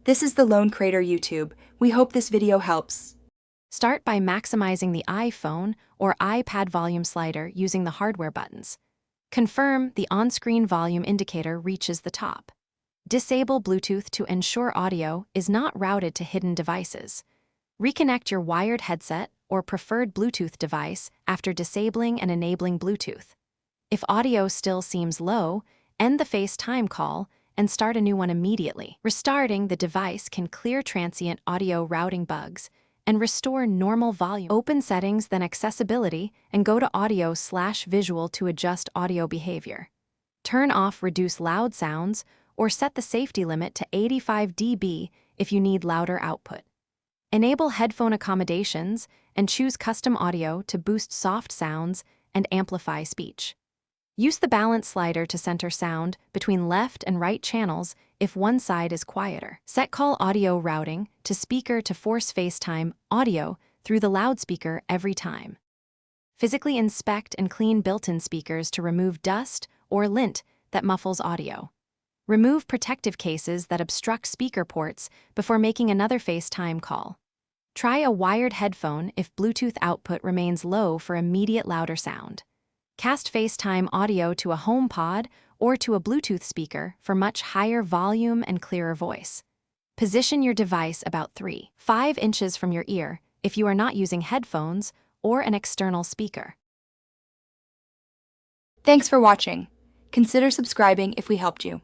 This is the Lone Crater YouTube. We hope this video helps. Start by maximizing the iPhone or iPad volume slider using the hardware buttons. Confirm the on-screen volume indicator reaches the top. Disable Bluetooth to ensure audio is not routed to hidden devices. Reconnect your wired headset or preferred Bluetooth device after disabling and enabling Bluetooth. If audio still seems low, end the FaceTime call and start a new one immediately. Restarting the device can clear transient audio routing bugs and restore normal volume. Open Settings, then Accessibility, and go to Audio/Visual to adjust audio behavior. Turn off Reduce Loud Sounds or set the safety limit to 85 dB if you need louder output. Enable headphone accommodations and choose Custom Audio to boost soft sounds and amplify speech. Use the balance slider to center sound between left and right channels if one side is quieter. Set Call Audio Routing to speaker to force FaceTime audio through the loudspeaker every time. Physically inspect and clean built-in speakers to remove dust or lint that muffles audio. Remove protective cases that obstruct speaker ports before making another FaceTime call. Try a wired headphone if Bluetooth output remains low for immediate louder sound. Cast FaceTime audio to a HomePod or to a Bluetooth speaker for much higher volume and clearer voice. Position your device about 3-5 inches from your ear if you are not using headphones or an external speaker. Thanks for watching. Consider subscribing if we helped you.